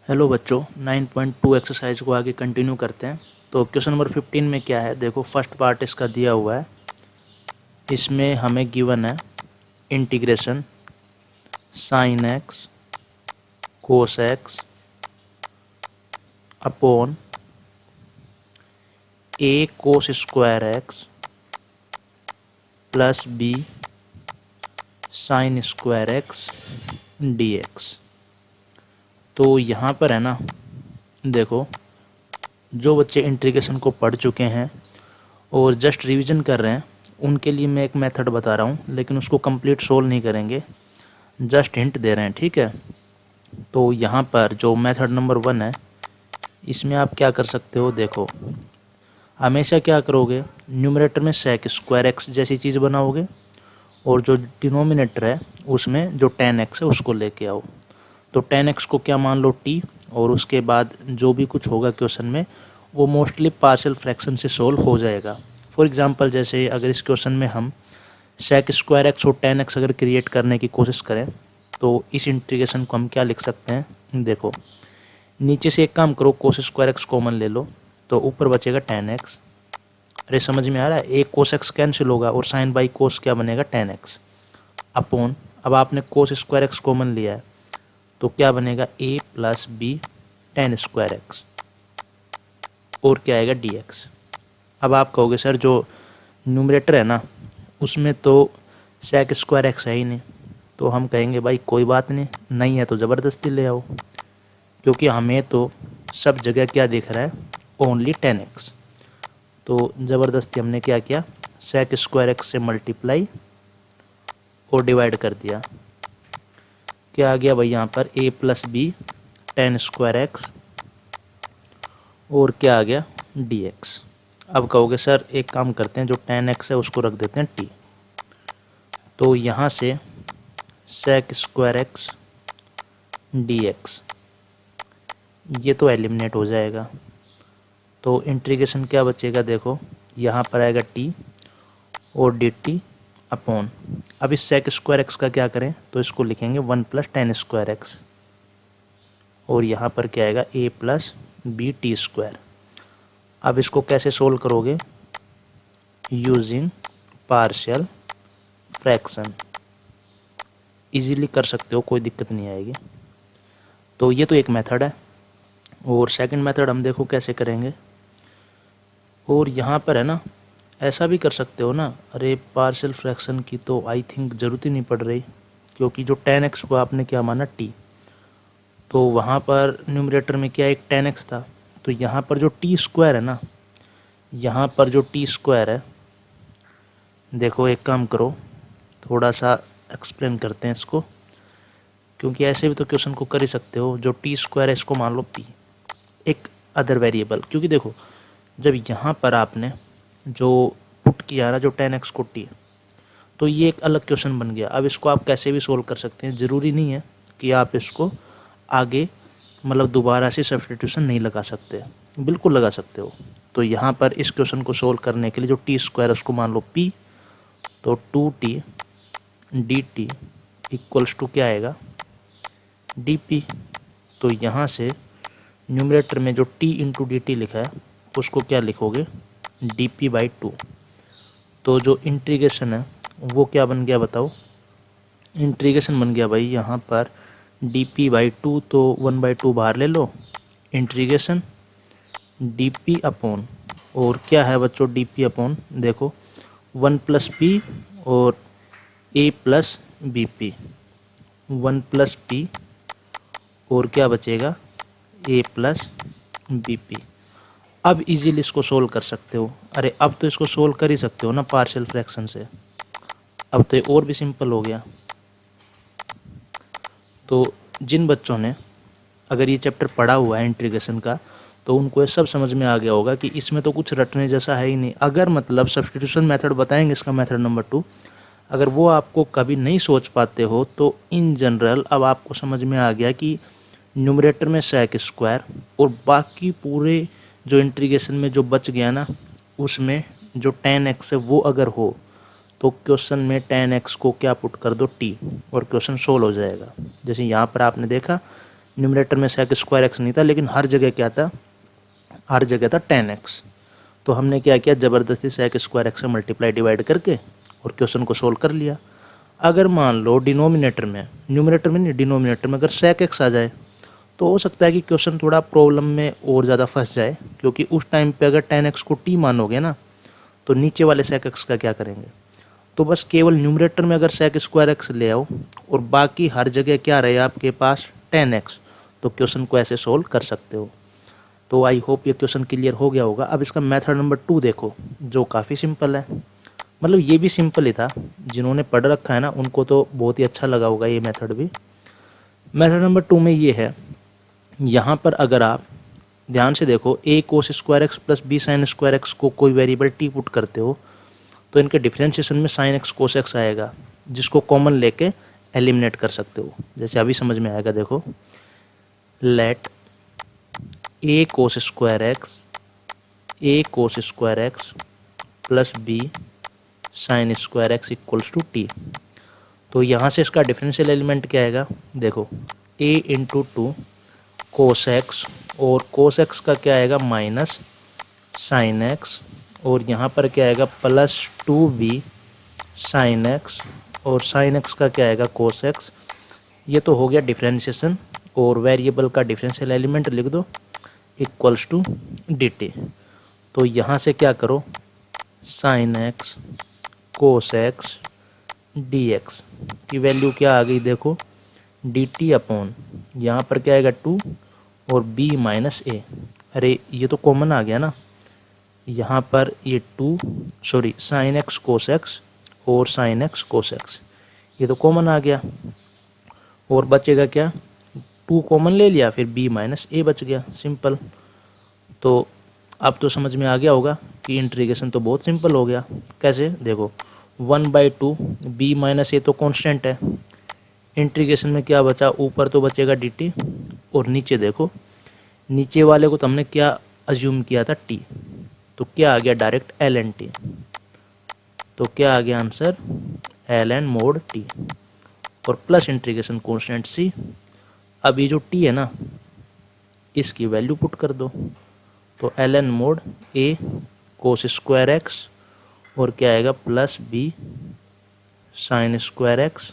Hello बच्चों, 9.2 exercise को आगे कंटिन्यू करते हैं। तो क्वेश्चन नंबर 15 में क्या है, देखो फर्स्ट पार्ट इसका दिया हुआ है। इसमें हमें गिवन है integration sine x cos x upon a cos square x plus b sine square x D x. तो यहाँ पर है ना, देखो जो बच्चे इंटीग्रेशन को पढ़ चुके हैं और जस्ट रिवीजन कर रहे हैं उनके लिए मैं एक मेथड बता रहा हूँ, लेकिन उसको कंप्लीट सोल्व नहीं करेंगे, जस्ट हिंट दे रहे हैं, ठीक है। तो यहाँ पर जो मेथड नंबर 1 है, इसमें आप क्या कर सकते हो, देखो हमेशा क्या करोगे, न्यूमरेटर में सेक स्क्वायर एक्स जैसी चीज़ बनाओगे और जो डिनोमिनेटर है उसमें जो tan x है उसको लेके आओ। तो tan x को क्या मान लो t, और उसके बाद जो भी कुछ होगा क्वेश्चन में वो मोस्टली पार्शियल फ्रैक्शन से सोल्व हो जाएगा। फॉर एग्जांपल जैसे अगर इस क्वेश्चन में हम सेक स्क्वायर एक्स और tan x अगर क्रिएट करने की कोशिश करें तो इस इंटीग्रेशन को हम क्या लिख सकते हैं, देखो नीचे से एक काम करो, कोस स्क्वायर एक्स कॉमन ले लो तो ऊपर बचेगा tan x। अरे समझ में आ रहा है, एक कोस एक्स कैंसिल होगा और साइन बाई कोस क्या बनेगा tan x अपॉन, अब आपने कोस स्क्वायर एक्स कॉमन लिया है तो क्या बनेगा a plus B tan square x और क्या आएगा dx। अब आप कहोगे सर जो न्यूमरेटर है ना उसमें तो सेक स्क्वायर एक्स है ही नहीं, तो हम कहेंगे भाई कोई बात नहीं, नहीं है तो ज़बरदस्ती ले आओ, क्योंकि हमें तो सब जगह क्या दिख रहा है, ओनली tan x। तो ज़बरदस्ती हमने क्या किया, सेक स्क्वायर एक्स से मल्टीप्लाई और डिवाइड कर दिया, क्या आ गया भाई यहाँ पर a plus B tan square x और क्या आ गया dx। अब कहोगे सर एक काम करते हैं, जो tan x है उसको रख देते हैं t, तो यहाँ से सेक स्क्वायर एक्स dx ये तो एलिमिनेट हो जाएगा, तो इंटीग्रेशन क्या बचेगा, देखो यहाँ पर आएगा t और dt अपॉन, अब इस सेक स्क्वायर एक्स का क्या करें तो इसको लिखेंगे 1 प्लस tan स्क्वायर एक्स और यहाँ पर क्या आएगा a plus B T square. अब इसको कैसे सोल्व करोगे, यूजिंग पार्शियल फ्रैक्शन, इजीली कर सकते हो, कोई दिक्कत नहीं आएगी। तो ये तो एक मेथड है, और सेकंड मेथड हम देखो कैसे करेंगे। और यहाँ पर है ना, ऐसा भी कर सकते हो ना, अरे पार्शियल फ्रैक्शन की तो आई थिंक ज़रूरत ही नहीं पड़ रही, क्योंकि जो tan x को आपने क्या माना t, तो वहाँ पर न्यूमरेटर में क्या एक tan x था, तो यहाँ पर जो t स्क्वायर है ना, यहाँ पर जो t स्क्वायर है, देखो एक काम करो, थोड़ा सा एक्सप्लेन करते हैं इसको, क्योंकि ऐसे भी तो क्वेश्चन को कर ही सकते हो। जो t स्क्वायर है इसको मान लो p, एक अदर वेरिएबल, क्योंकि देखो जब यहाँ पर आपने जो पुट किया ना जो tan x को t, तो ये एक अलग क्वेश्चन बन गया। अब इसको आप कैसे भी सोल्व कर सकते हैं, ज़रूरी नहीं है कि आप इसको आगे मतलब दोबारा से सब्स्टिट्यूशन नहीं लगा सकते, बिल्कुल लगा सकते हो। तो यहाँ पर इस क्वेश्चन को सोल्व करने के लिए जो t स्क्वायर है उसको मान लो p, तो 2t dt इक्वल्स टू क्या आएगा dp। तो यहाँ से न्यूमरेटर में जो t इंटू डी टी लिखा है उसको क्या लिखोगे dp/2। तो जो इंटीग्रेशन है वो क्या बन गया बताओ, इंटीग्रेशन बन गया भाई यहाँ पर dp/2, तो 1/2 बाहर ले लो, इंटीग्रेशन dp अपॉन, और क्या है बच्चों dp अपॉन, देखो 1 प्लस पी और a plus B P, 1 plus P और क्या बचेगा a प्लस बी पी। अब इजीली इसको सोल्व कर सकते हो, अरे अब तो इसको सोल्व कर ही सकते हो ना पार्शियल फ्रैक्शन से, अब तो ये और भी सिंपल हो गया। तो जिन बच्चों ने अगर ये चैप्टर पढ़ा हुआ है इंटीग्रेशन का, तो उनको ये सब समझ में आ गया होगा कि इसमें तो कुछ रटने जैसा है ही नहीं। अगर मतलब सब्स्टिट्यूशन मेथड बताएंगे इसका मेथड नंबर 2, अगर वो आपको कभी नहीं सोच पाते हो तो इन जनरल अब आपको समझ में आ गया कि न्यूमरेटर में सेक स्क्वायर और बाकी पूरे जो इंटीग्रेशन में जो बच गया ना उसमें जो tan x है वो अगर हो तो क्वेश्चन में tan x को क्या पुट कर दो t, और क्वेश्चन सोल्व हो जाएगा। जैसे यहाँ पर आपने देखा न्यूमरेटर में sec स्क्वायर एक्स नहीं था, लेकिन हर जगह क्या था, हर जगह था tan x। तो हमने क्या किया, ज़बरदस्ती sec स्क्वायर एक्स से मल्टीप्लाई डिवाइड करके और क्वेश्चन को सोल्व कर लिया। अगर मान लो डिनोमिनेटर में, न्यूमरेटर में नहीं डिनोमिनेटर में अगर sec x आ जाए तो हो सकता है कि क्वेश्चन थोड़ा प्रॉब्लम में और ज़्यादा फंस जाए, क्योंकि उस टाइम पे अगर tan x को t मानोगे ना तो नीचे वाले sec x का क्या करेंगे। तो बस केवल न्यूमरेटर में अगर sec स्क्वायर एक्स ले आओ और बाकी हर जगह क्या रहे आपके पास tan x, तो क्वेश्चन को ऐसे सोल्व कर सकते हो। तो आई होप ये क्वेश्चन क्लियर हो गया होगा। अब इसका मेथड नंबर 2 देखो, जो काफ़ी सिंपल है, मतलब ये भी सिंपल ही था, जिन्होंने पढ़ रखा है ना उनको तो बहुत ही अच्छा लगा होगा ये मेथड भी। मेथड नंबर 2 में ये है, यहाँ पर अगर आप ध्यान से देखो, a cos square x plus b sine square x को कोई वेरिएबल t पुट करते हो तो इनके डिफ्रेंशिएशन में साइन एक्स कोस एक्स आएगा, जिसको कॉमन लेके एलिमिनेट कर सकते हो। जैसे अभी समझ में आएगा, देखो let a cos square x plus b sine square x equals to T. तो यहाँ से इसका डिफरेंशियल एलिमेंट क्या आएगा, देखो a into two cos x, और कोस एक्स का क्या आएगा माइनस साइन एक्स, और यहाँ पर क्या आएगा प्लस 2b साइन एक्स, और साइन एक्स का क्या आएगा कोस एक्स। ये तो हो गया डिफरेंशिएशन, और वेरिएबल का डिफरेंशियल एलिमेंट लिख दो इक्वल्स टू डी टी। तो यहाँ से क्या करो, sign x cos x D x की वैल्यू क्या आ गई, देखो डी टी अपॉन यहाँ पर क्या आएगा 2 और b माइनस ए। अरे ये तो कॉमन आ गया ना, यहाँ पर ये साइन एक्स कोस एक्स और साइन एक्स कोस एक्स, ये तो कॉमन आ गया, और बचेगा क्या, 2 कॉमन ले लिया, फिर b माइनस ए बच गया, सिंपल। तो अब तो समझ में आ गया होगा कि इंटीग्रेशन तो बहुत सिंपल हो गया। कैसे, देखो 1/2 b माइनस ए तो कांस्टेंट है, इंटीग्रेशन में क्या बचा, ऊपर तो बचेगा dt, और नीचे देखो, नीचे वाले को तो हमने क्या अज्यूम किया था t, तो क्या आ गया डायरेक्ट ln t। तो क्या आ गया आंसर, ln मोड t, और प्लस इंटीग्रेशन कांस्टेंट c। अब ये जो t है ना, इसकी वैल्यू पुट कर दो, तो ln mode a cos square x, और क्या आएगा plus b sine square x,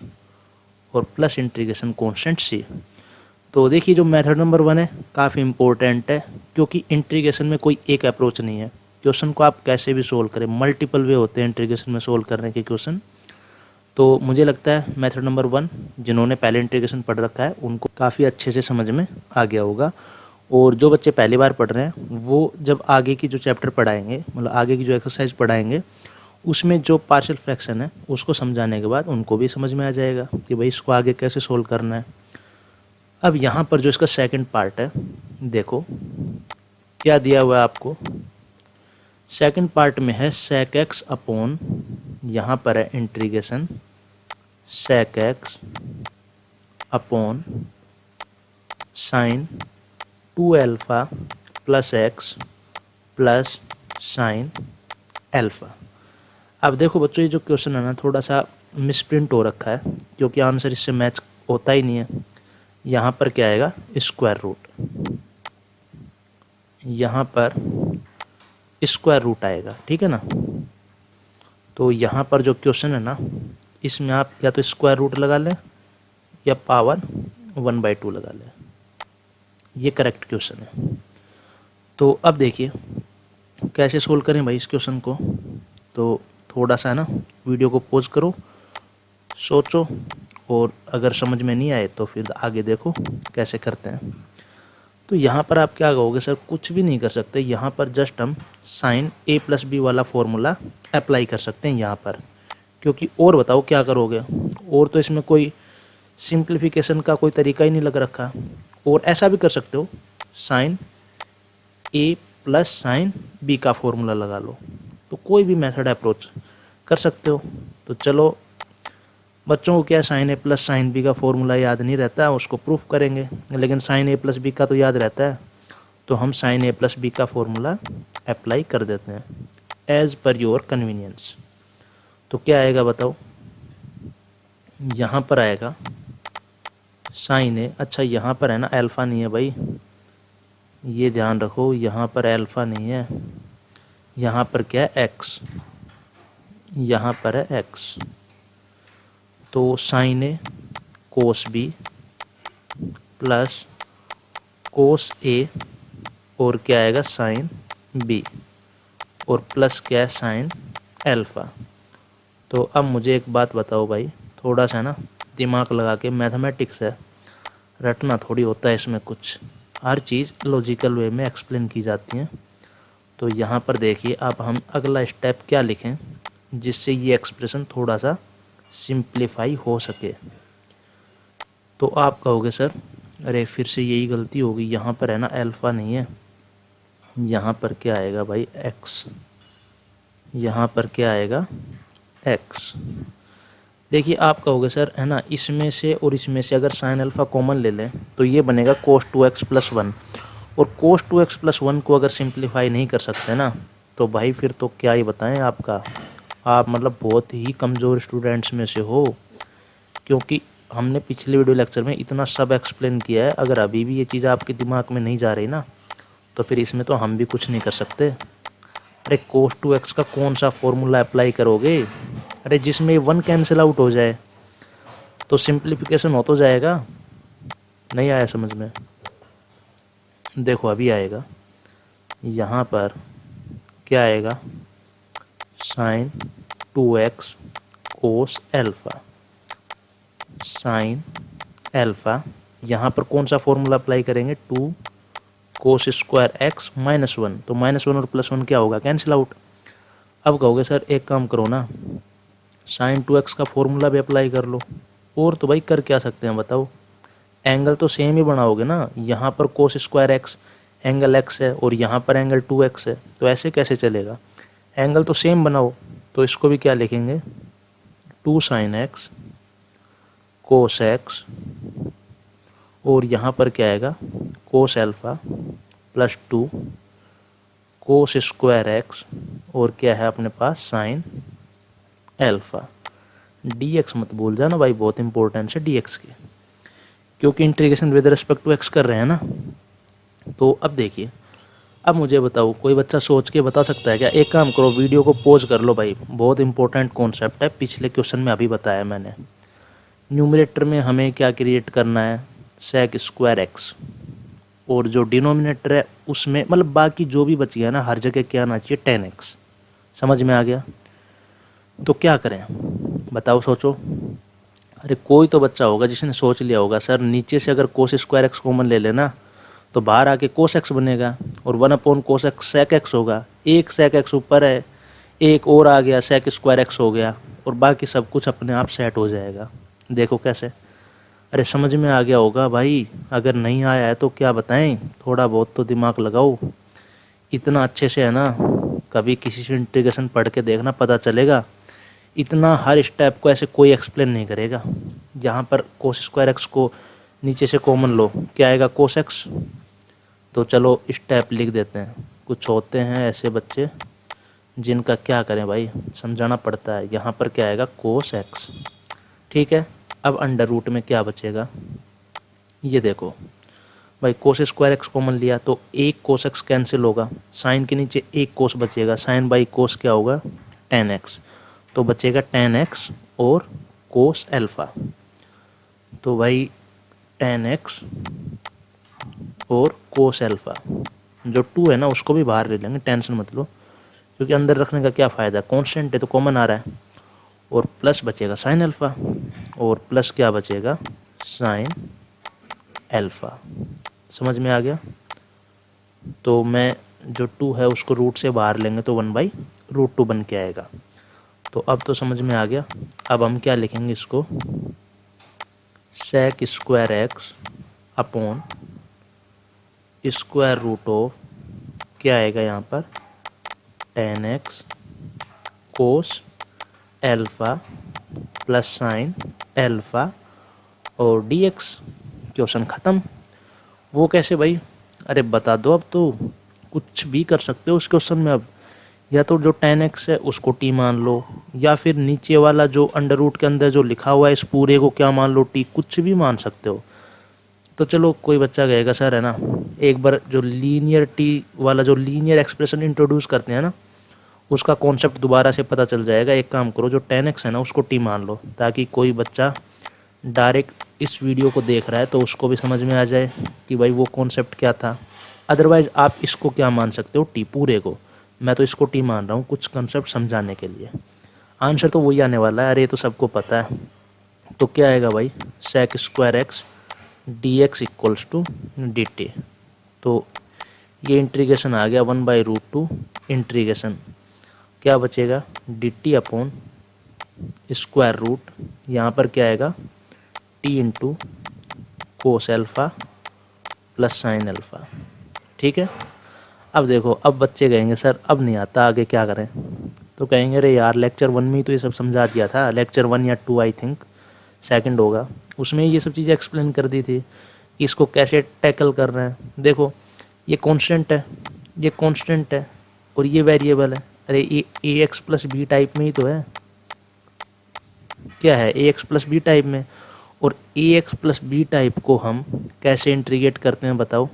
और प्लस इंटीग्रेशन कांस्टेंट c। तो देखिए जो मेथड नंबर 1 है काफ़ी इंपॉर्टेंट है, क्योंकि इंटीग्रेशन में कोई एक अप्रोच नहीं है, क्वेश्चन को आप कैसे भी सोल्व करें, मल्टीपल वे होते हैं इंटीग्रेशन में सोल्व करने के क्वेश्चन। तो मुझे लगता है मेथड नंबर 1 जिन्होंने पहले इंटीग्रेशन पढ़ रखा है उनको काफ़ी अच्छे से समझ में आ गया होगा, और जो बच्चे पहली बार पढ़ रहे हैं वो जब आगे की जो चैप्टर पढ़ाएंगे, मतलब आगे की जो एक्सरसाइज पढ़ाएंगे, उसमें जो पार्शियल फ्रैक्शन है उसको समझाने के बाद उनको भी समझ में आ जाएगा कि भाई इसको आगे कैसे सोल्व करना है। अब यहाँ पर जो इसका सेकंड पार्ट है, देखो क्या दिया हुआ है आपको, सेकंड पार्ट में है sec x अपॉन, यहाँ पर है integration sec x upon sine 2 alpha plus x plus sine alpha. अब देखो बच्चों, ये जो क्वेश्चन है ना थोड़ा सा मिसप्रिंट हो रखा है, क्योंकि आंसर इससे मैच होता ही नहीं है। यहाँ पर क्या आएगा स्क्वायर रूट, यहाँ पर स्क्वायर रूट आएगा, ठीक है ना। तो यहाँ पर जो क्वेश्चन है ना, इसमें आप या तो स्क्वायर रूट लगा लें या पावर 1/2 लगा लें, ये करेक्ट क्वेश्चन है। तो अब देखिए कैसे सोल्व करें भाई इस क्वेश्चन को। तो थोड़ा सा है ना वीडियो को पॉज करो, सोचो, और अगर समझ में नहीं आए तो फिर आगे देखो कैसे करते हैं। तो यहाँ पर आप क्या कहोगे, सर कुछ भी नहीं कर सकते, यहाँ पर जस्ट हम साइन a प्लस बी वाला फॉर्मूला अप्लाई कर सकते हैं यहाँ पर, क्योंकि और बताओ क्या करोगे, और तो इसमें कोई सिंप्लीफिकेशन का कोई तरीका ही नहीं लग रखा। और ऐसा भी कर सकते हो, sine a plus sine b का फॉर्मूला लगा लो, तो कोई भी मेथड अप्रोच कर सकते हो। तो चलो बच्चों को क्या साइन ए प्लस साइन बी का फॉर्मूला याद नहीं रहता है, उसको प्रूफ करेंगे, लेकिन साइन ए प्लस बी का तो याद रहता है। तो हम साइन ए प्लस बी का फॉर्मूला अप्लाई कर देते हैं एज पर योर कन्वीनियंस। तो क्या आएगा बताओ, यहाँ पर आएगा साइन ए, अच्छा यहाँ पर है ना अल्फ़ा नहीं है भाई, ये ध्यान रखो, यहाँ पर अल्फ़ा नहीं है, यहाँ पर क्या है एक्स, यहाँ पर है एक्स। तो साइन ए कोस बी प्लस कोस ए और क्या आएगा साइन बी और प्लस क्या है साइन अल्फ़ा। तो अब मुझे एक बात बताओ भाई, थोड़ा सा ना दिमाग लगा के, मैथमेटिक्स है, रटना थोड़ी होता है इसमें कुछ, हर चीज़ लॉजिकल वे में एक्सप्लेन की जाती है। तो यहाँ पर देखिए अब हम अगला स्टेप क्या लिखें जिससे ये एक्सप्रेशन थोड़ा सा सिंप्लीफाई हो सके। तो आप कहोगे सर अरे फिर से यही गलती होगी, यहाँ पर है ना अल्फ़ा नहीं है, यहाँ पर क्या आएगा भाई एक्स, यहाँ पर क्या आएगा एक्स। देखिए आप कहोगे सर है ना इसमें से और इसमें से अगर साइन अल्फ़ा कॉमन ले लें तो ये बनेगा कोस 2x प्लस 1, और कोस 2x प्लस 1 को अगर सिंप्लीफाई नहीं कर सकते ना तो भाई फिर तो क्या ही बताएं आपका, आप मतलब बहुत ही कमज़ोर स्टूडेंट्स में से हो, क्योंकि हमने पिछले वीडियो लेक्चर में इतना सब एक्सप्लेन किया है। अगर अभी भी ये चीज़ आपके दिमाग में नहीं जा रही ना तो फिर इसमें तो हम भी कुछ नहीं कर सकते। अरे कोस 2x का कौन सा फॉर्मूला अप्लाई करोगे, अरे जिसमें 1 कैंसिल आउट हो जाए तो सिंप्लीफिकेशन हो तो जाएगा। नहीं आया समझ में? देखो अभी आएगा, यहाँ पर क्या आएगा sine 2x cos alpha, sine alpha, यहाँ पर कौन सा फॉर्मूला अप्लाई करेंगे 2 कोस स्क्वायर एक्स माइनस 1, तो माइनस 1 और प्लस 1 क्या होगा कैंसिल आउट। अब कहोगे सर एक काम करो ना साइन 2x का फॉर्मूला भी अप्लाई कर लो, और तो भाई कर क्या सकते हैं बताओ, एंगल तो सेम ही बनाओगे ना, यहाँ पर कोस स्क्वायर एक्स एंगल x है और यहाँ पर एंगल 2x है, तो ऐसे कैसे चलेगा, एंगल तो सेम बनाओ। तो इसको भी क्या लिखेंगे 2 साइन एक्स कोस एक्स और यहाँ पर क्या आएगा कोस अल्फ़ा प्लस 2 कोस स्क्वायर एक्स और क्या है अपने पास साइन अल्फ़ा। dx मत भूल जाना भाई, बहुत इंपॉर्टेंट है dx की, क्योंकि integration with respect to x कर रहे हैं ना। तो अब देखिए, अब मुझे बताओ कोई बच्चा सोच के बता सकता है क्या, एक काम करो वीडियो को पॉज कर लो भाई, बहुत इंपॉर्टेंट कॉन्सेप्ट है, पिछले क्वेश्चन में अभी बताया मैंने। न्यूमरेटर में हमें क्या क्रिएट करना है सेक स्क्वायर एक्स, और जो डिनोमिनेटर है उसमें मतलब बाकी जो भी बच गया ना हर जगह क्या आना चाहिए 10x। समझ में आ गया? तो क्या करें बताओ सोचो। अरे कोई तो बच्चा होगा जिसने सोच लिया होगा सर नीचे से अगर कोस स्क्वायर एक्स कॉमन ले लेना तो बाहर आके कोस एक्स बनेगा और 1 कोस एक्स सेक एक्स होगा, एक सेक एक्स ऊपर है एक और आ गया सेक स्क्वायर एक्स हो गया और बाकी सब कुछ अपने आप सेट हो जाएगा। देखो कैसे, अरे समझ में आ गया होगा भाई, अगर नहीं आया है तो क्या बताएं, थोड़ा बहुत तो दिमाग लगाओ। इतना अच्छे से है ना कभी किसी से इंटीग्रेशन पढ़ के देखना, पता चलेगा इतना हर स्टेप को ऐसे कोई एक्सप्लेन नहीं करेगा। यहाँ पर कोस स्क्वायर एक्स को नीचे से कॉमन लो क्या आएगा कोस एक्स, तो चलो स्टेप लिख देते हैं। कुछ होते हैं ऐसे बच्चे जिनका क्या करें भाई, समझाना पड़ता है। यहाँ पर क्या आएगा कोस एक्स, ठीक है। अब अंडर रूट में क्या बचेगा, ये देखो भाई कोस स्क्वायर एक्स कॉमन लिया तो एक कोस एक्स कैंसिल होगा, साइन के नीचे एक कोस बचेगा, साइन बाई कोस क्या होगा 10x, तो बचेगा 10x और कोस अल्फ़ा। तो भाई 10x और कोस अल्फ़ा, जो 2 है ना उसको भी बाहर ले लेंगे, टेंशन मत लो, क्योंकि अंदर रखने का क्या फ़ायदा, कांस्टेंट है तो कॉमन आ रहा है, और प्लस बचेगा साइन अल्फ़ा और प्लस क्या बचेगा साइन अल्फ़ा। समझ में आ गया? तो मैं जो 2 है उसको रूट से बाहर लेंगे तो 1/√2 बन के आएगा। तो अब तो समझ में आ गया। अब हम क्या लिखेंगे इसको sec square x upon square root of क्या आएगा यहाँ पर 10x cos alpha plus sine alpha और dx। क्वेश्चन ख़त्म। वो कैसे भाई, अरे बता दो, अब तो कुछ भी कर सकते हो उस क्वेश्चन में। अब या तो जो 10x है उसको t मान लो, या फिर नीचे वाला जो अंडर रूट के अंदर जो लिखा हुआ है इस पूरे को क्या मान लो t, कुछ भी मान सकते हो। तो चलो कोई बच्चा कहेगा सर है ना, एक बार जो लीनियरिटी वाला जो लीनियर एक्सप्रेशन इंट्रोड्यूस करते हैं ना, उसका कॉन्सेप्ट दोबारा से पता चल जाएगा। एक काम करो, जो 10x है ना उसको t मान लो, ताकि कोई बच्चा डायरेक्ट इस वीडियो को देख रहा है तो उसको भी समझ में आ जाए कि भाई वो कॉन्सेप्ट क्या था। अदरवाइज़ आप इसको क्या मान सकते हो, t पूरे को। मैं तो इसको t मान रहा हूँ कुछ कंसेप्ट समझाने के लिए। आंसर तो वही आने वाला है, अरे ये तो सबको पता है। तो क्या आएगा भाई, sec square x D x equals to D T. तो ये इंटीग्रेशन आ गया 1/√2 इंटीग्रेशन, क्या बचेगा D T upon square root, यहाँ पर क्या आएगा T into cos alpha plus sine alpha. ठीक है। अब देखो, अब बच्चे कहेंगे सर अब नहीं आता, आगे क्या करें। तो कहेंगे अरे यार लेक्चर 1 में ही तो ये सब समझा दिया था, लेक्चर 1 या 2 आई थिंक, सेकंड होगा, उसमें ये सब चीज़ें एक्सप्लेन कर दी थी कि इसको कैसे टैकल करना है। देखो ये कांस्टेंट है, ये कांस्टेंट है और ये वेरिएबल है। अरे ये ए एक्स प्लस बी टाइप में ही तो है, क्या है ए एक्स प्लस बी टाइप में। और ए एक्स प्लस बी टाइप को हम कैसे इंटीग्रेट करते हैं बताओ,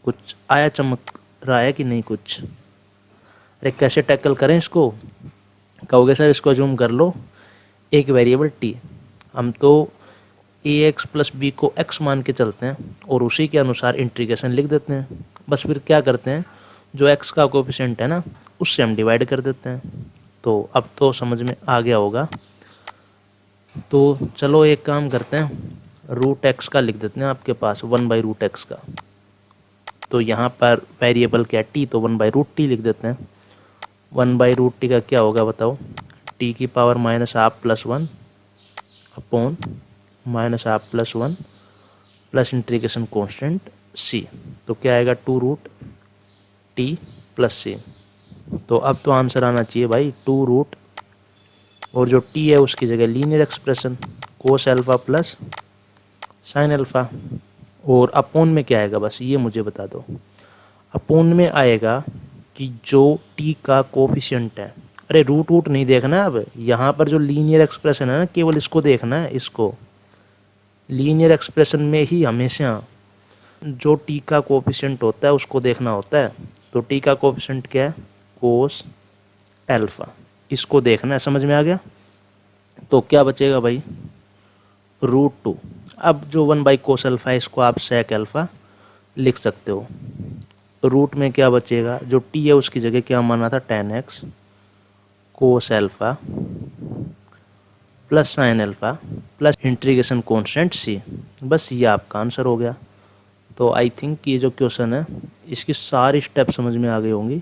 कुछ आया चमक रहा है कि नहीं कुछ। अरे कैसे टैकल करें इसको, कहोगे सर इसको अज्यूम कर लो एक वेरिएबल टी, हम तो ए एक्स प्लस बी को एक्स मान के चलते हैं और उसी के अनुसार इंटीग्रेशन लिख देते हैं। बस फिर क्या करते हैं, जो एक्स का कोएफिशिएंट है ना उससे हम डिवाइड कर देते हैं। तो अब तो समझ में आ गया होगा। तो चलो एक काम करते हैं, रूट एक्स का लिख देते हैं आपके पास 1/√x का। तो यहाँ पर वेरिएबल क्या है टी, तो 1/√t लिख देते हैं। 1/√t का क्या होगा बताओ, t की power -1/2 upon -1/2 plus integration constant c। तो क्या आएगा 2√t प्लस c। तो अब तो आंसर आना चाहिए भाई 2√, और जो t है उसकी जगह लीनियर एक्सप्रेशन कोस एल्फ़ा प्लस साइन अल्फ़ा। और अपोन में क्या आएगा बस ये मुझे बता दो। अपोन में आएगा कि जो t का कोफिशिएंट है, अरे रूट वूट नहीं देखना है। अब यहाँ पर जो लीनियर एक्सप्रेशन है ना केवल इसको देखना है, इसको लीनियर एक्सप्रेशन में ही हमेशा जो t का कोफिशिएंट होता है उसको देखना होता है। तो t का कोफिशिएंट क्या है कोस एल्फ़ा, इसको देखना है। समझ में आ गया। तो क्या बचेगा भाई √2। अब जो 1/cos अल्फ़ा है इसको आप sec अल्फ़ा लिख सकते हो। रूट में क्या बचेगा, जो t है उसकी जगह क्या माना था 10x cos alpha plus sine alpha plus integration constant c। बस ये आपका आंसर हो गया। तो आई थिंक ये जो क्वेश्चन है इसकी सारी स्टेप समझ में आ गई होंगी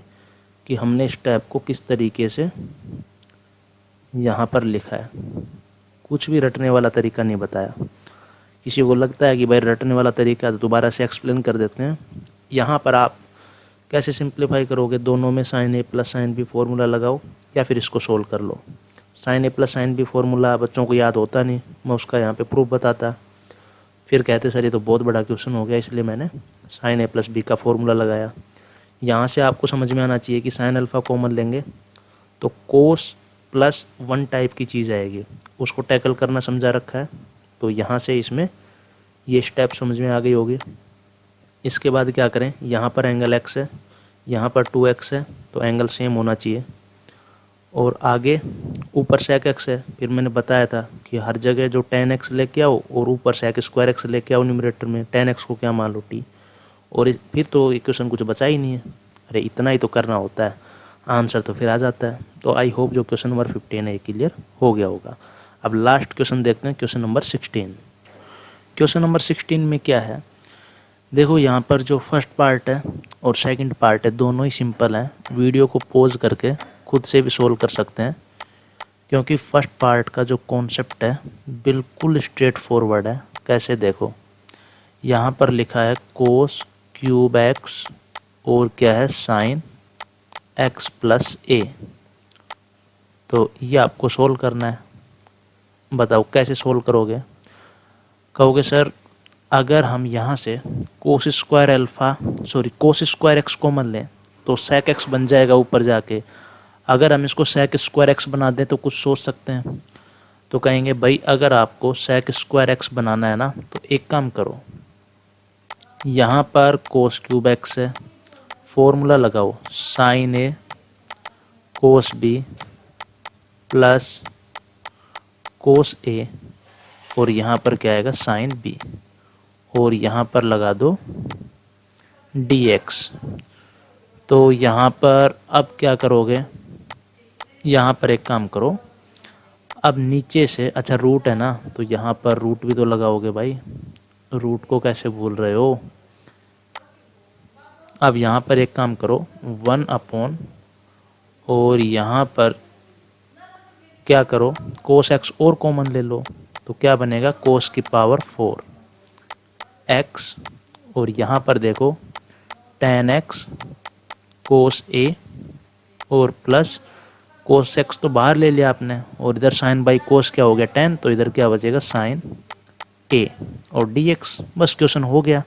कि हमने स्टेप को किस तरीके से यहाँ पर लिखा है। कुछ भी रटने वाला तरीका नहीं बताया। किसी को लगता है कि भाई रटने वाला तरीका तो दोबारा से एक्सप्लेन कर देते हैं। यहाँ पर आप कैसे सिंप्लीफाई करोगे, दोनों में साइन ए प्लस साइन बी फार्मूला लगाओ या फिर इसको सोल्व कर लो। साइन ए प्लस साइन बी फार्मूला बच्चों को याद होता नहीं, मैं उसका यहाँ पे प्रूफ बताता, फिर कहते सर ये तो बहुत बड़ा क्वेश्चन हो गया, इसलिए मैंने साइन ए प्लस बी का फार्मूला लगाया। यहाँ से आपको समझ में आना चाहिए कि साइन अल्फ़ा कॉमन लेंगे तो कोस प्लस 1 टाइप की चीज़ आएगी, उसको टैकल करना समझा रखा है। तो यहाँ से इसमें ये स्टेप समझ में आ गई होगी। इसके बाद क्या करें, यहाँ पर एंगल x है, यहाँ पर 2x है, तो एंगल सेम होना चाहिए। और आगे ऊपर sec x है, फिर मैंने बताया था कि हर जगह जो 10x लेके आओ और ऊपर sec स्क्वायर x लेके आओ न्यूमरेटर में, 10x को क्या मान लो t। और फिर तो इक्वेशन कुछ बचा ही नहीं है। अरे इतना ही तो करना होता है, आंसर तो फिर आ जाता है। तो आई होप जो क्वेश्चन नंबर 15 है ये क्लियर हो गया होगा। अब लास्ट क्वेश्चन देखते हैं, क्वेश्चन नंबर 16। क्वेश्चन नंबर 16 में क्या है, देखो यहाँ पर जो फर्स्ट पार्ट है और सेकंड पार्ट है दोनों ही सिंपल हैं। वीडियो को पॉज करके खुद से भी सोल्व कर सकते हैं, क्योंकि फर्स्ट पार्ट का जो कॉन्सेप्ट है बिल्कुल स्ट्रेट फॉरवर्ड है। कैसे देखो, यहाँ पर लिखा है कोस क्यूब एक्स और क्या है साइन एक्स प्लस ए। तो ये आपको सोल्व करना है। बताओ कैसे सोल्व करोगे। कहोगे सर अगर हम यहाँ से कोस स्क्वायर एक्स कॉमन लें तो sec x बन जाएगा ऊपर जाके। अगर हम इसको sec स्क्वायर एक्स बना दें तो कुछ सोच सकते हैं। तो कहेंगे भाई अगर आपको sec स्क्वायर एक्स बनाना है ना तो एक काम करो, यहाँ पर कोस क्यूब एक्स है, फॉर्मूला लगाओ साइन ए कोस बी प्लस कोस ए, और यहाँ पर क्या आएगा साइन बी, और यहाँ पर लगा दो dx। तो यहाँ पर अब क्या करोगे, यहाँ पर एक काम करो, अब नीचे से, अच्छा रूट है ना, तो यहाँ पर रूट भी तो लगाओगे भाई, रूट को कैसे भूल रहे हो। अब यहाँ पर एक काम करो 1 अपॉन, और यहाँ पर क्या करो कोस एक्स और कॉमन ले लो, तो क्या बनेगा कोस की पावर 4 एक्स, और यहाँ पर देखो tan x कोस ए और प्लस कोस एक्स तो बाहर ले लिया आपने, और इधर साइन बाई कोस क्या हो गया tan, तो इधर क्या बचेगा साइन ए और dx। बस क्वेश्चन हो गया।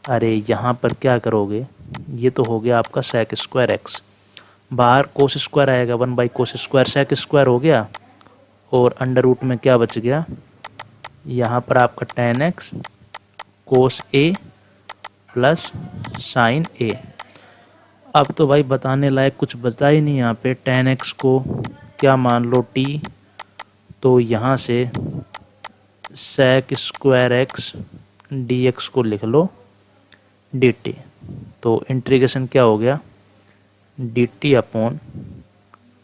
अरे यहाँ पर क्या करोगे, ये तो हो गया आपका sec स्क्वायर एक्स, बाहर कोस स्क्वायर आएगा 1 by cos square sec square हो गया, और अंडर रूट में क्या बच गया, यहाँ पर आपका tan x कोस ए प्लस साइन ए। अब तो भाई बताने लायक कुछ बचा ही नहीं यहाँ पे, tan x को क्या मान लो t, तो यहाँ से sec स्क्वायर एक्स dx को लिख लो dt, तो इंटीग्रेशन क्या हो गया dt अपॉन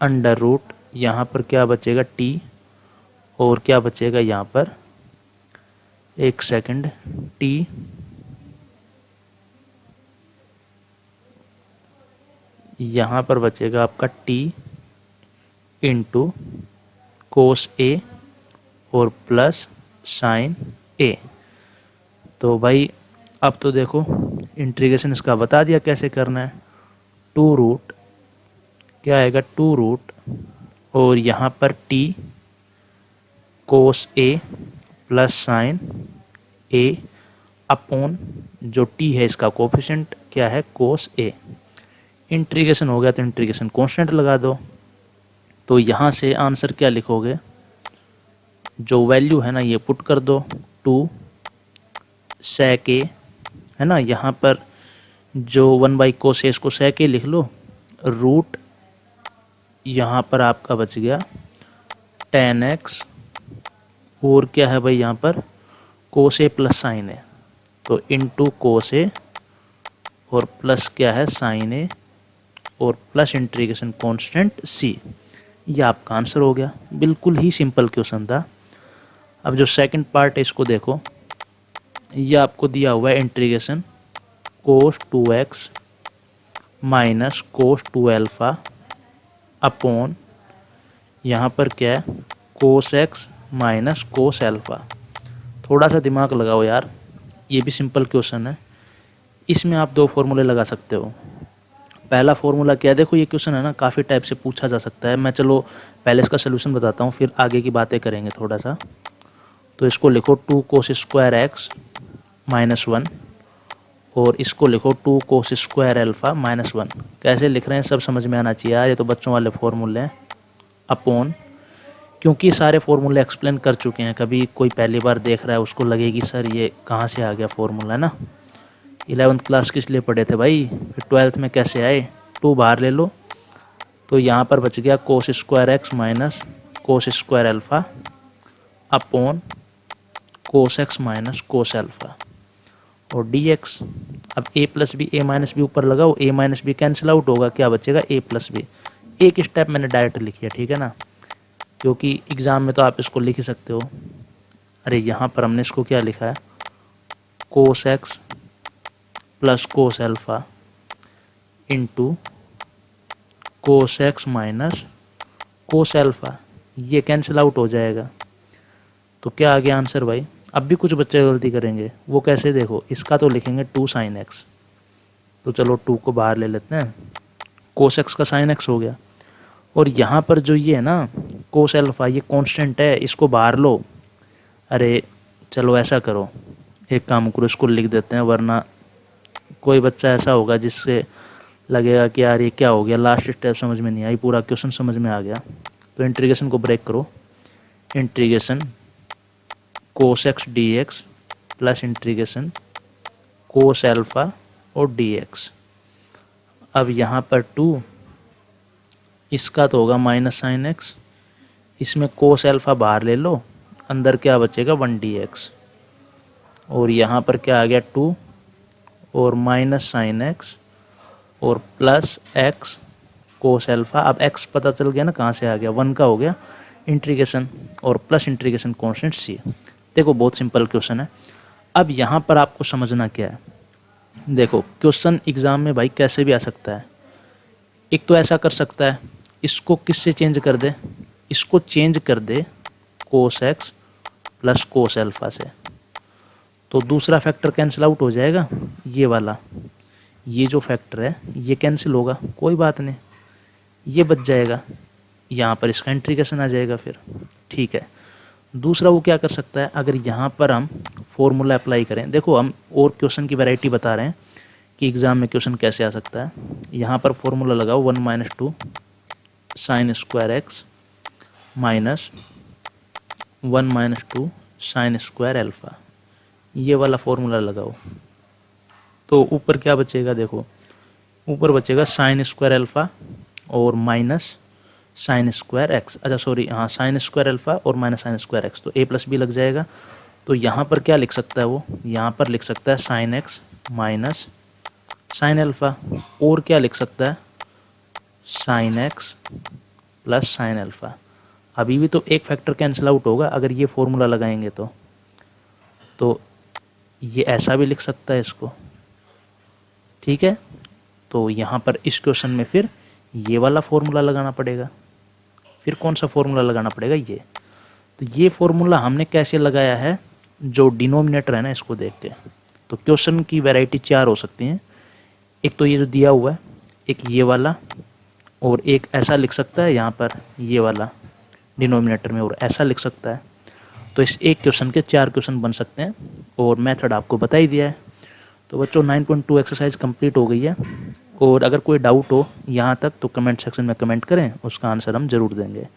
अंडर रूट, यहाँ पर क्या बचेगा t, और क्या बचेगा यहाँ पर, एक सेकंड, t यहाँ पर बचेगा आपका t इंटू कोस ए और प्लस साइन ए। तो भाई अब तो देखो इंटीग्रेशन इसका बता दिया कैसे करना है, 2 रूट क्या आएगा 2 रूट, और यहाँ पर t कोस ए प्लस साइन ए अपॉन जो t है इसका कोफिशिएंट क्या है कोस ए। इंटीग्रेशन हो गया तो इंटीग्रेशन कांस्टेंट लगा दो, तो यहाँ से आंसर क्या लिखोगे, जो वैल्यू है ना ये पुट कर दो 2 sec ए है ना, यहाँ पर जो 1 बाई कोस ए इसको sec ए लिख लो, रूट यहाँ पर आपका बच गया tan x, और क्या है भाई यहाँ पर कोस ए प्लस साइन ए, तो इंटू कोस ए और प्लस क्या है साइन ए और प्लस इंटीग्रेशन कांस्टेंट c। ये आपका आंसर हो गया, बिल्कुल ही सिंपल क्वेश्चन था। अब जो सेकंड पार्ट है इसको देखो, ये आपको दिया हुआ है इंटीग्रेशन कोस 2x minus cos 2 alpha upon यहाँ पर क्या है कोस x माइनस कोस अल्फ़ा। थोड़ा सा दिमाग लगाओ यार, ये भी सिंपल क्वेश्चन है, इसमें आप 2 फॉर्मूले लगा सकते हो। पहला फॉर्मूला क्या है, देखो ये क्वेश्चन है ना काफ़ी टाइप से पूछा जा सकता है, मैं चलो पहले इसका सोल्यूशन बताता हूँ फिर आगे की बातें करेंगे थोड़ा सा। तो इसको लिखो 2 कोस स्क्वायर एक्स माइनस 1, और इसको लिखो 2 कोस स्क्वायर अल्फ़ा माइनस 1। कैसे लिख रहे हैं सब समझ में आना चाहिए यार, ये तो बच्चों वाले फॉर्मूले हैं। अपॉन, क्योंकि सारे फार्मूले एक्सप्लेन कर चुके हैं, कभी कोई पहली बार देख रहा है उसको लगेगी सर ये कहाँ से आ गया फार्मूला, है ना। 11th क्लास किस लिए पढ़े थे भाई, फिर 12th में कैसे आए। 2 बाहर ले लो, तो यहाँ पर बच गया cos square x minus cos square alpha upon cos x minus cos alpha और dx। अब a plus B A minus B ऊपर लगाओ, a minus B cancel out होगा, क्या बचेगा a प्लस बी। एक स्टेप मैंने डायरेक्ट लिखी है, ठीक है ना, क्योंकि एग्ज़ाम में तो आप इसको लिख ही सकते हो। अरे यहाँ पर हमने इसको क्या लिखा है कोस x plus cos alpha into cos x minus cos alpha, ये कैंसिल आउट हो जाएगा। तो क्या आ गया आंसर भाई। अब भी कुछ बच्चे गलती करेंगे, वो कैसे, देखो इसका तो लिखेंगे 2 साइन एक्स, तो चलो 2 को बाहर ले लेते हैं, कोस एक्स का साइन एक्स हो गया। और यहाँ पर जो ये है ना कोस अल्फ़ा, ये कांस्टेंट है, इसको बाहर लो। अरे चलो ऐसा करो, एक काम करो इसको लिख देते हैं, वरना कोई बच्चा ऐसा होगा जिससे लगेगा कि यार ये क्या हो गया, लास्ट स्टेप समझ में नहीं आई, पूरा क्वेश्चन समझ में आ गया। तो इंटीग्रेशन को ब्रेक करो, integration cos x D x plus integration cos alpha और dx। अब यहाँ पर 2, इसका तो होगा माइनस साइन एक्स, इसमें कोस एल्फ़ा बाहर ले लो, अंदर क्या बचेगा 1 dx, और यहाँ पर क्या आ गया 2 और माइनस साइन एक्स और प्लस एक्स कोस एल्फ़ा। अब एक्स पता चल गया ना कहाँ से आ गया, 1 का हो गया इंटीग्रेशन और प्लस इंटीग्रेशन कॉन्स्टेंट सी। देखो बहुत सिंपल क्वेश्चन है। अब यहाँ पर आपको समझना क्या है, देखो क्वेश्चन एग्ज़ाम में भाई कैसे भी आ सकता है। एक तो ऐसा कर सकता है, इसको किससे चेंज कर दे, इसको चेंज कर दे cos x plus cos alpha से, तो दूसरा फैक्टर कैंसिल आउट हो जाएगा, ये वाला, ये जो फैक्टर है ये कैंसिल होगा, कोई बात नहीं, ये बच जाएगा, यहाँ पर इसका इंटीग्रेशन आ जाएगा फिर, ठीक है। दूसरा वो क्या कर सकता है, अगर यहाँ पर हम फॉर्मूला अप्लाई करें, देखो हम और क्वेश्चन की वैरायटी बता रहे हैं कि एग्ज़ाम में क्वेश्चन कैसे आ सकता है। यहाँ पर फॉर्मूला लगाओ 1 - 2 sign square x minus 1 - 2 sine square alpha, ये वाला फॉर्मूला लगाओ, तो ऊपर क्या बचेगा, देखो ऊपर बचेगा साइन स्क्वायर एल्फ़ा और माइनस साइन स्क्वायर एक्स, अच्छा सॉरी हाँ साइन स्क्वायर एल्फ़ा और माइनस साइन स्क्वायर एक्स, तो a प्लस बी लग जाएगा। तो यहाँ पर क्या लिख सकता है वो, यहाँ पर लिख सकता है sine x minus sign alpha, और क्या लिख सकता है sine x plus sign alpha. अभी भी तो एक फैक्टर कैंसिल आउट होगा अगर ये फॉर्मूला लगाएंगे तो ये ऐसा भी लिख सकता है इसको, ठीक है। तो यहाँ पर इस क्वेश्चन में फिर ये वाला फॉर्मूला लगाना पड़ेगा, फिर कौन सा फॉर्मूला लगाना पड़ेगा, ये। तो ये फॉर्मूला हमने कैसे लगाया है, जो डिनोमिनेटर है ना इसको देख के। तो क्वेश्चन की वैरायटी 4 हो सकती हैं, एक तो ये जो दिया हुआ है, एक ये वाला, और एक ऐसा लिख सकता है यहाँ पर ये वाला डिनोमिनेटर में, और ऐसा लिख सकता है। तो इस एक क्वेश्चन के 4 क्वेश्चन बन सकते हैं, और मेथड आपको बता ही दिया है। तो बच्चों 9.2 एक्सरसाइज कंप्लीट हो गई है, और अगर कोई डाउट हो यहाँ तक तो कमेंट सेक्शन में कमेंट करें, उसका आंसर हम ज़रूर देंगे।